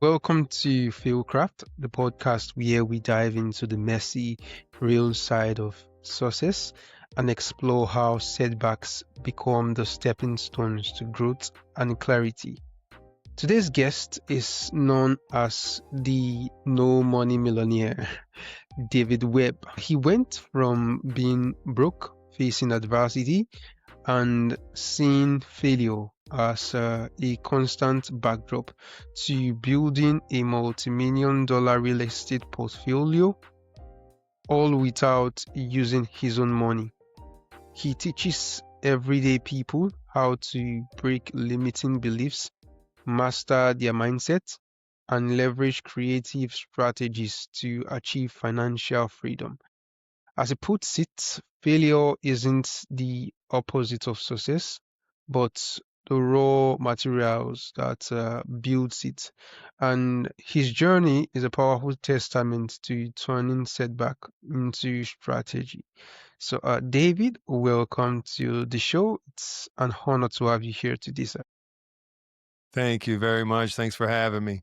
Welcome to FailCraft, the podcast where we dive into the messy, real side of success and explore how setbacks become the stepping stones to growth and clarity. Today's guest is known as the No Money Millionaire, David Webb. He went from being broke, facing adversity, and seeing failure as a constant backdrop to building a multi-million dollar real estate portfolio, all without using his own money. He teaches everyday people how to break limiting beliefs, master their mindset, and leverage creative strategies to achieve financial freedom. As he puts it, failure isn't the opposite of success, but the raw materials that builds it. And his journey is a powerful testament to turning setback into strategy. So, David, welcome to the show. It's an honor to have you here today, sir. Thank you very much. Thanks for having me.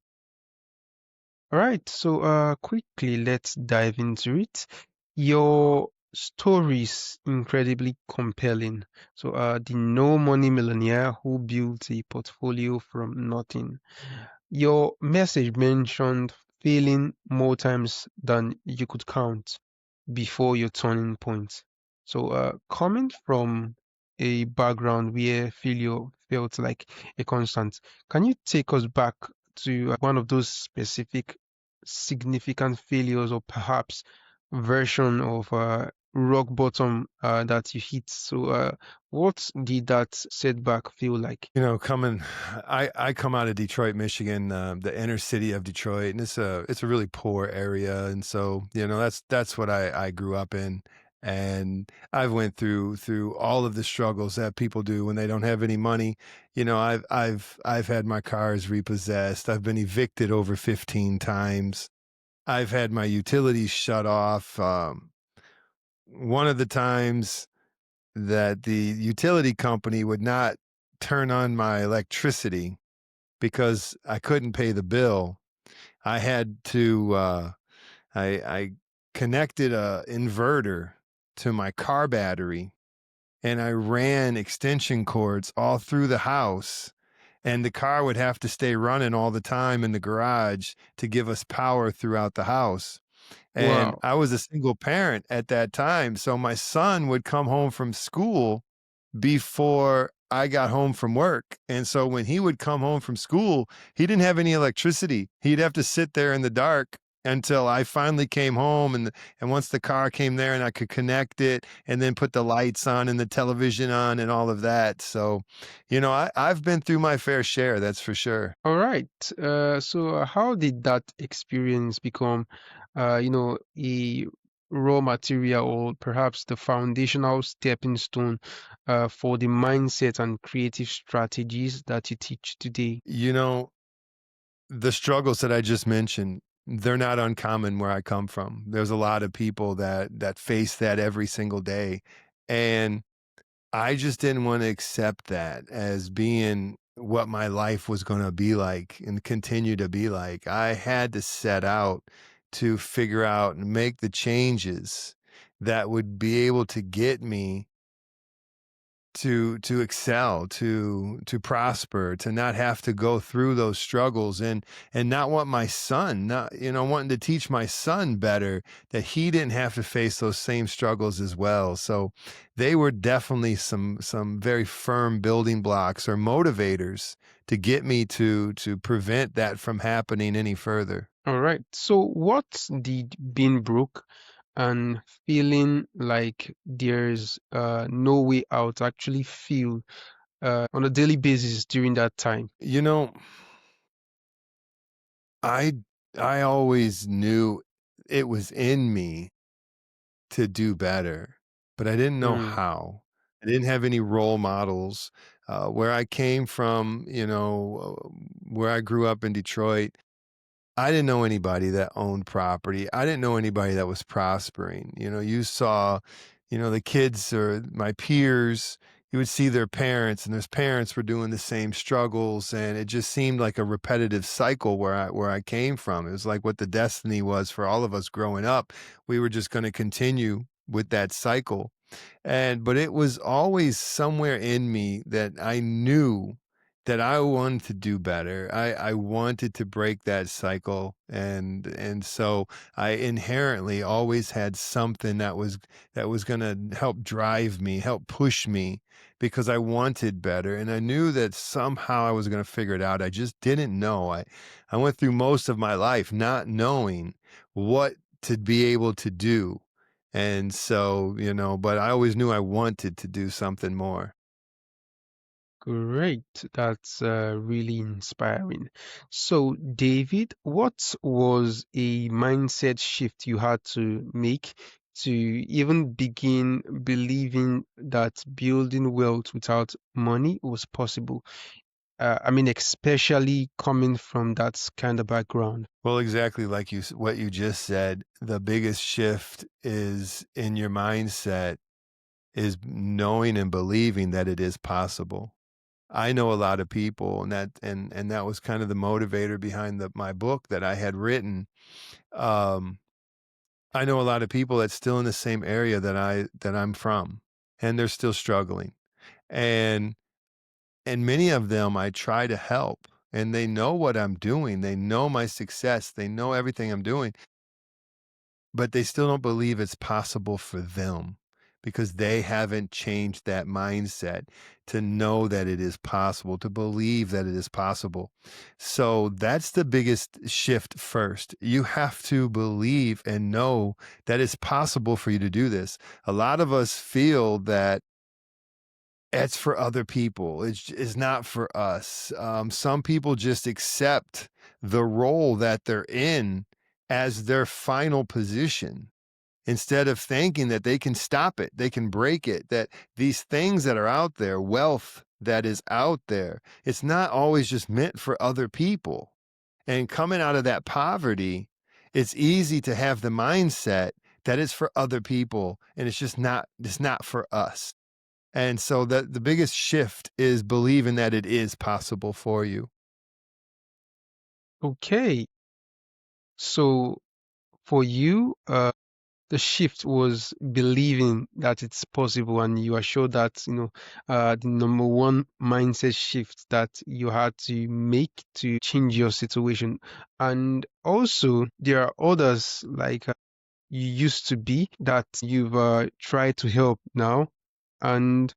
All right, so quickly, let's dive into it. Your story is incredibly compelling. So, the no money millionaire who built a portfolio from nothing. Your message mentioned failing more times than you could count before your turning point. So, coming from a background where failure felt like a constant, can you take us back to one of those specific significant failures or perhaps version of rock bottom that you hit? So, what did that setback feel like? I come out of Detroit, Michigan, the inner city of Detroit, and it's a really poor area, and so that's what I grew up in, and I've went through all of the struggles that people do when they don't have any money. I've had my cars repossessed. I've been evicted over 15 times. I've had my utilities shut off. One of the times that the utility company would not turn on my electricity because I couldn't pay the bill. I had to, I connected a inverter to my car battery and I ran extension cords all through the house. And the car would have to stay running all the time in the garage to give us power throughout the house. And Wow. I was a single parent at that time. So my son would come home from school before I got home from work. And so when he would come home from school, he didn't have any electricity. He'd have to sit there in the dark until I finally came home and once the car came there and I could connect it and then put the lights on and the television on and all of that. So, I've been through my fair share, that's for sure. All right. So, how did that experience become, a raw material or perhaps the foundational stepping stone for the mindset and creative strategies that you teach today? You know, the struggles that I just mentioned, they're not uncommon where I come from. There's a lot of people that face that every single day. And I just didn't want to accept that as being what my life was going to be like and continue to be like. I had to set out to figure out and make the changes that would be able to get me to excel, to prosper, to not have to go through those struggles and not want my son, not wanting to teach my son better that he didn't have to face those same struggles as well. So they were definitely some very firm building blocks or motivators to get me to prevent that from happening any further. All right. So, what did being broke and feeling like there's no way out actually feel on a daily basis during that time? You know, I I always knew it was in me to do better, but I didn't know Mm, how. I didn't have any role models. Where I came from, where I grew up in Detroit, I didn't know anybody that owned property. I didn't know anybody that was prospering. You saw, the kids or my peers, you would see their parents, and their parents were doing the same struggles, and it just seemed like a repetitive cycle where I came from. It was like what the destiny was for all of us growing up. We were just going to continue with that cycle. But it was always somewhere in me that I knew that I wanted to do better. I wanted to break that cycle, and so I inherently always had something that was gonna help drive me, help push me, because I wanted better, and I knew that somehow I was gonna figure it out. I just didn't know. I went through most of my life not knowing what to be able to do. And so, but I always knew I wanted to do something more. Great. That's really inspiring. So, David, what was a mindset shift you had to make to even begin believing that building wealth without money was possible? I mean, especially coming from that kind of background. Well, exactly like what you just said, the biggest shift is in your mindset is knowing and believing that it is possible. I know a lot of people, and that was kind of the motivator behind my book that I had written. Um, I know a lot of people that's still in the same area that I'm from, and they're still struggling. And And many of them I try to help, and they know what I'm doing. They know my success. They know everything I'm doing, but they still don't believe it's possible for them because they haven't changed that mindset to know that it is possible, to believe that it is possible. So that's the biggest shift first. You have to believe and know that it's possible for you to do this. A lot of us feel that it's for other people. It's not for us. Some people just accept the role that they're in as their final position instead of thinking that they can stop it, they can break it, that these things that are out there, wealth that is out there, it's not always just meant for other people. And coming out of that poverty, it's easy to have the mindset that it's for other people and it's not for us. And so the biggest shift is believing that it is possible for you. Okay. So, for you, the shift was believing that it's possible, and you are sure that the number one mindset shift that you had to make to change your situation. And also there are others like you used to be that you've tried to help now, and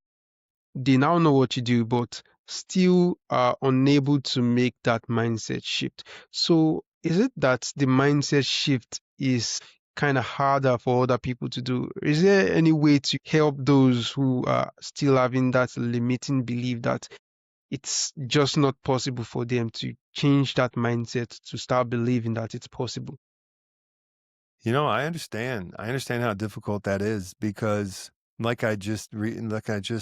they now know what you do, but still are unable to make that mindset shift. So, is it that the mindset shift is kind of harder for other people to do? Is there any way to help those who are still having that limiting belief that it's just not possible for them to change that mindset to start believing that it's possible? I understand. I understand how difficult that is because like I just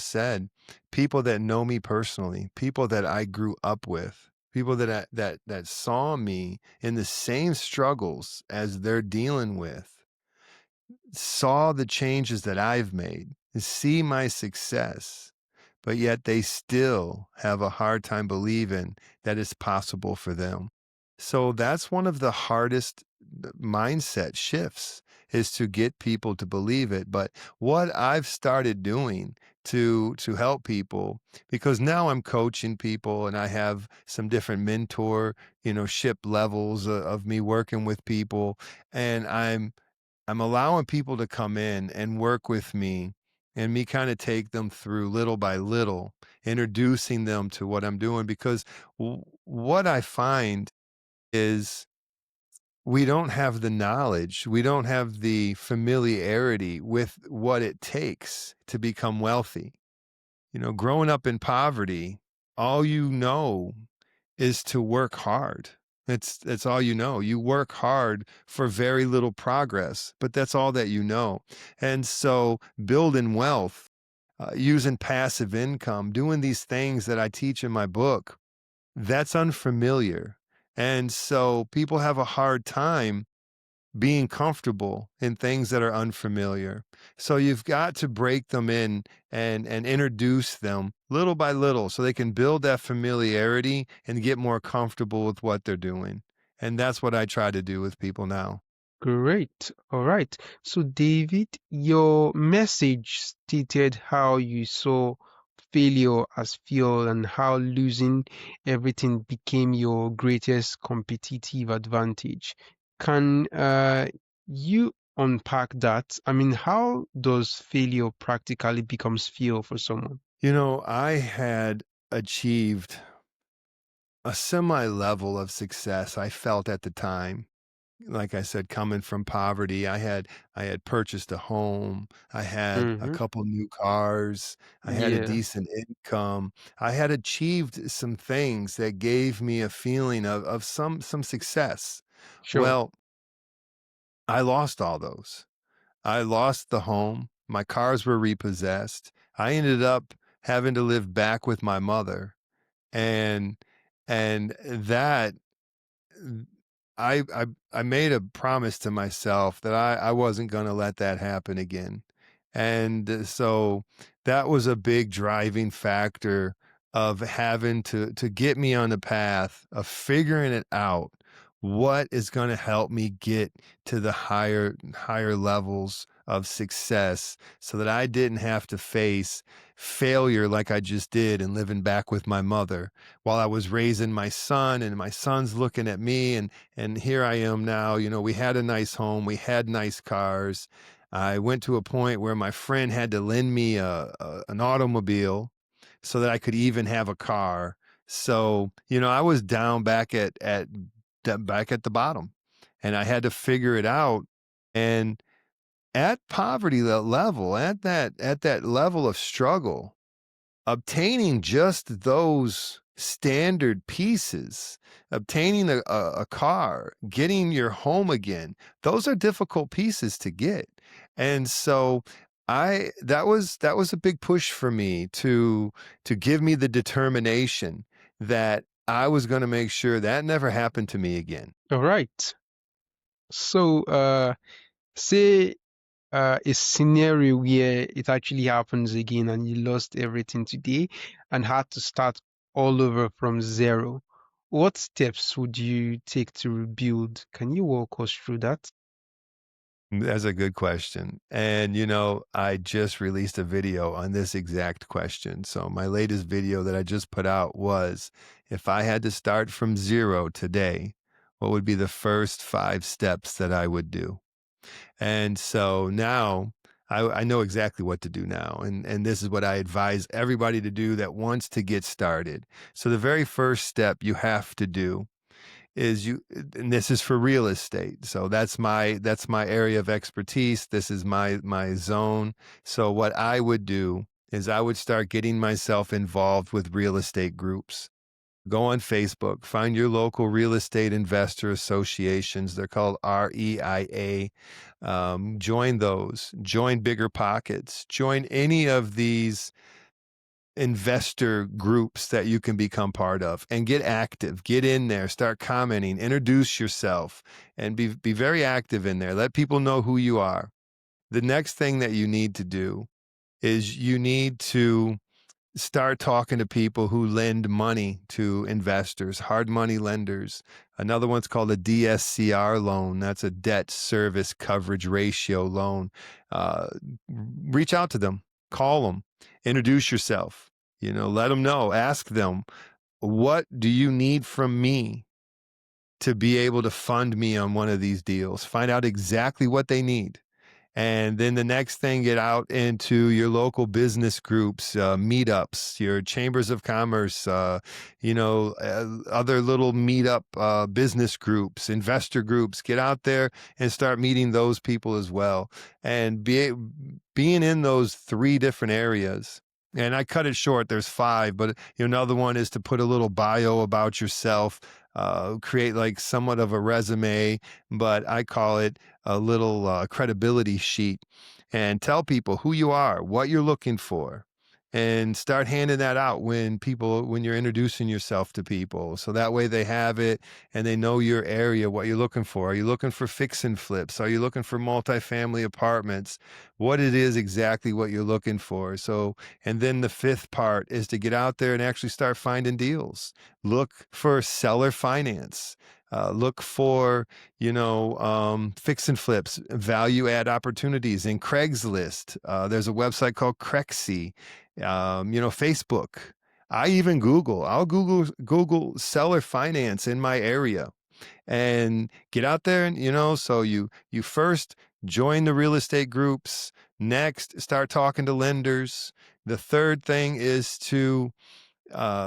said, people that know me personally, people that I grew up with, people that saw me in the same struggles as they're dealing with, saw the changes that I've made, see my success, but yet they still have a hard time believing that it's possible for them. So that's one of the hardest mindset shifts is to get people to believe it. But what I've started doing to help people, because now I'm coaching people and I have some different mentor, ship levels of me working with people, and I'm allowing people to come in and work with me and me kind of take them through little by little, introducing them to what I'm doing. Because what I find is we don't have the knowledge, we don't have the familiarity with what it takes to become wealthy. Growing up in poverty, all you know is to work hard. That's all you know. You work hard for very little progress, but that's all that you know. And so building wealth, using passive income, doing these things that I teach in my book, that's unfamiliar. And so people have a hard time being comfortable in things that are unfamiliar. So you've got to break them in and introduce them little by little so they can build that familiarity and get more comfortable with what they're doing. And that's what I try to do with people now. Great. All right. So, David, your message stated how you saw failure as fuel and how losing everything became your greatest competitive advantage. Can you unpack that? I mean, how does failure practically becomes fuel for someone? I had achieved a semi level of success I felt at the time. Like I said, coming from poverty, I had purchased a home, I had a Mm-hmm. couple new cars, I had a Yeah, decent income. I had achieved some things that gave me a feeling of some success. sure. Well, I lost all those. I lost the home, my cars were repossessed. I ended up having to live back with my mother, and that Th I made a promise to myself that I wasn't gonna let that happen again, and, so that was a big driving factor of having to get me on the path of figuring it out. What is gonna help me get to the higher levels of success so that I didn't have to face failure like I just did and living back with my mother while I was raising my son, and my son's looking at me, and here I am now. We had a nice home, we had nice cars. I went to a point where my friend had to lend me an automobile so that I could even have a car. So, I was down back at the bottom, and I had to figure it out. And at poverty level, at that level of struggle, obtaining just those standard pieces, obtaining a car, getting your home again, those are difficult pieces to get. And so I that was a big push for me to give me the determination that I was going to make sure that never happened to me again. All right. So, say a scenario where it actually happens again and you lost everything today and had to start all over from zero. What steps would you take to rebuild? Can you walk us through that? That's a good question. And, I just released a video on this exact question. So, my latest video that I just put out was, if I had to start from zero today, what would be the first 5 steps that I would do? And so now I know exactly what to do now. And this is what I advise everybody to do that wants to get started. So, the very first step you have to do is and this is for real estate. So that's my area of expertise. This is my zone. So what I would do is I would start getting myself involved with real estate groups. Go on Facebook, find your local real estate investor associations. They're called REIA. Join those, join Bigger Pockets, join any of these investor groups that you can become part of, and get active, get in there, start commenting, introduce yourself, and be very active in there. Let people know who you are. The next thing that you need to do is you need to start talking to people who lend money to investors, hard money lenders. Another one's called a DSCR loan. That's a debt service coverage ratio loan. Uh, Reach out to them, call them, introduce yourself. Let them know, ask them, what do you need from me to be able to fund me on one of these deals? Find out exactly what they need. And then the next thing, get out into your local business groups, meetups, your chambers of commerce, other little meetup business groups, investor groups. Get out there and start meeting those people as well. And being in those 3 different areas. And I cut it short. There's 5, but another one is to put a little bio about yourself, create like somewhat of a resume, but I call it a little credibility sheet, and tell people who you are, what you're looking for. and start handing that out when you're introducing yourself to people. So that way they have it and they know your area, what you're looking for. Are you looking for fix and flips? Are you looking for multifamily apartments? What it is exactly what you're looking for. So, and then the fifth part is to get out there and actually start finding deals. Look for seller finance. Look for, fix and flips, value add opportunities in Craigslist. There's a website called Crexy, Facebook. I'll Google seller finance in my area and get out there and, so you first join the real estate groups. Next, start talking to lenders. The third thing is to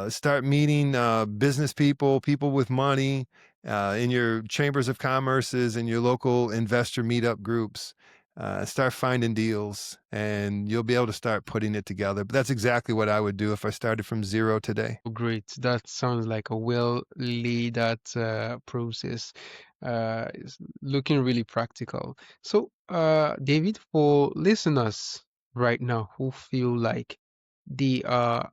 start meeting business people, people with money in your chambers of commerces and your local investor meetup groups. Start finding deals and you'll be able to start putting it together. But that's exactly what I would do if I started from zero today. Great. That sounds like a well laid out process. It's looking really practical. So, David, for listeners right now who feel like they are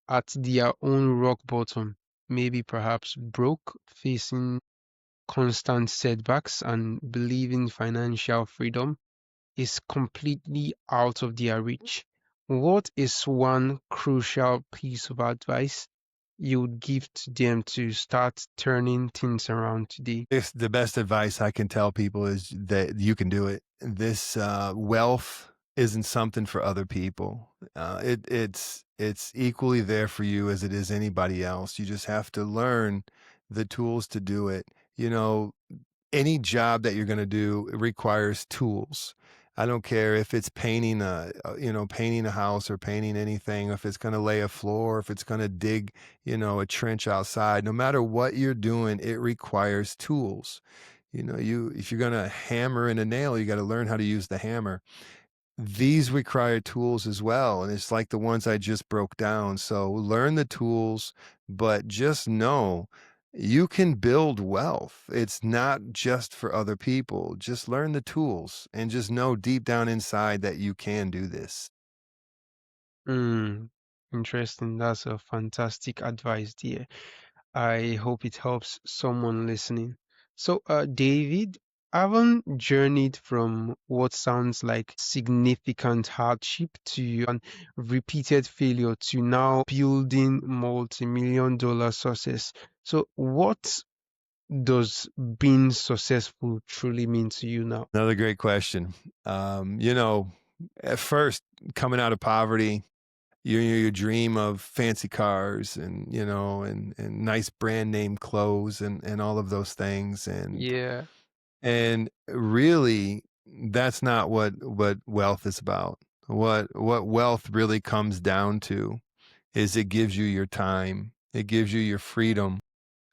at their own rock bottom, maybe perhaps broke, facing constant setbacks, and believing financial freedom is completely out of their reach, what is one crucial piece of advice you would give to them to start turning things around today? The best advice I can tell people is that you can do it. This wealth isn't something for other people. It's equally there for you as it is anybody else. You just have to learn the tools to do it. You know, any job that you're going to do requires tools. I don't care if it's painting a house or painting anything, if it's going to lay a floor, if it's going to dig, a trench outside. No matter what you're doing, it requires tools. If you're going to hammer in a nail, you got to learn how to use the hammer. These require tools as well, and it's like the ones I just broke down. So learn the tools, but just know you can build wealth. It's not just for other people. Just learn the tools and just know deep down inside that you can do this. Hmm, interesting. That's a fantastic advice, dear. I hope it helps someone listening. So, David, haven't journeyed from what sounds like significant hardship to an repeated failure to now building multi-million dollar success. So, what does being successful truly mean to you now? Another great question. At first, coming out of poverty, you dream of fancy cars and nice brand name clothes and all of those things Yeah. and really that's not what wealth is about. What wealth really comes down to is it gives you your time, it gives you your freedom.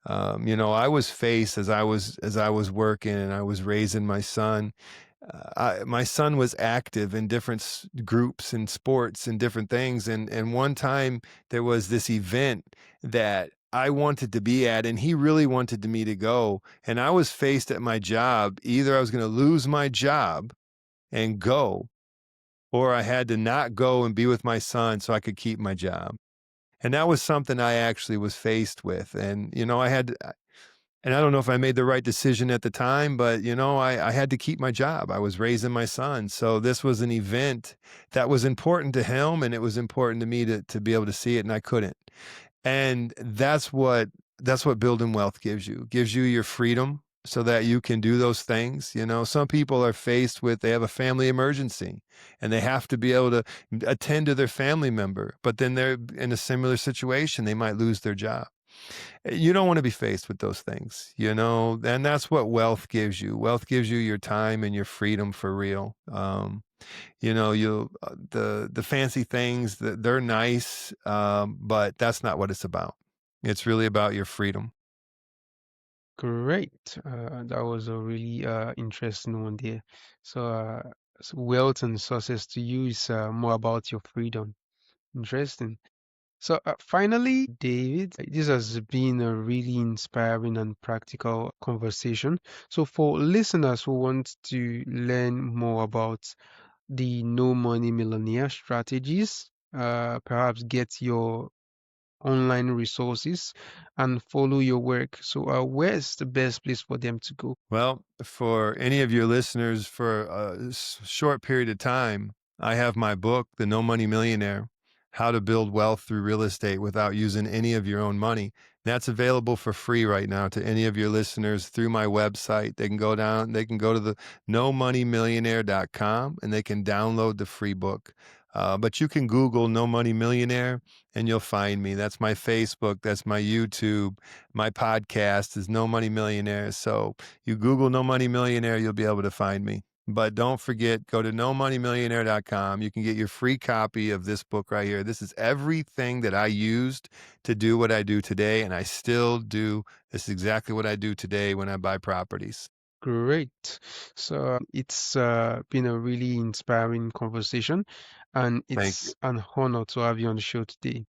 I was faced as I was working and I was raising my son. My son was active in different groups and sports and different things. And one time there was this event that I wanted to be at, and he really wanted me to go. And I was faced at my job. Either I was going to lose my job and go, or I had to not go and be with my son so I could keep my job. And that was something I actually was faced with. And, I had and I don't know if I made the right decision at the time, but I had to keep my job. I was raising my son. So this was an event that was important to him and it was important to me to be able to see it and I couldn't. And that's what building wealth gives you your freedom so that you can do those things. Some people are faced with, they have a family emergency and they have to be able to attend to their family member, but then they're in a similar situation. They might lose their job. You don't want to be faced with those things, and that's what wealth gives you. Wealth gives you your time and your freedom for real. The fancy things that they're nice, but that's not what it's about. It's really about your freedom. Great. That was a really interesting one there. So, so wealth and success to you is more about your freedom. Interesting. So, finally, David, this has been a really inspiring and practical conversation. So, for listeners who want to learn more about the No Money Millionaire strategies, perhaps get your online resources and follow your work. So, where's the best place for them to go? Well, for any of your listeners, for a short period of time, I have my book, The No Money Millionaire: How to Build Wealth Through Real Estate Without Using Any of Your Own Money. That's available for free right now to any of your listeners through my website. They can go down, they can go to the nomoneymillionaire.com and they can download the free book. But you can Google No Money Millionaire and you'll find me. That's my Facebook, that's my YouTube, my podcast is No Money Millionaire. So you Google No Money Millionaire, you'll be able to find me. But don't forget, go to nomoneymillionaire.com. You can get your free copy of this book right here. This is everything that I used to do what I do today, and I still do. This is exactly what I do today when I buy properties. Great. So, it's been a really inspiring conversation, and Thank you. it's an honor to have you on the show today.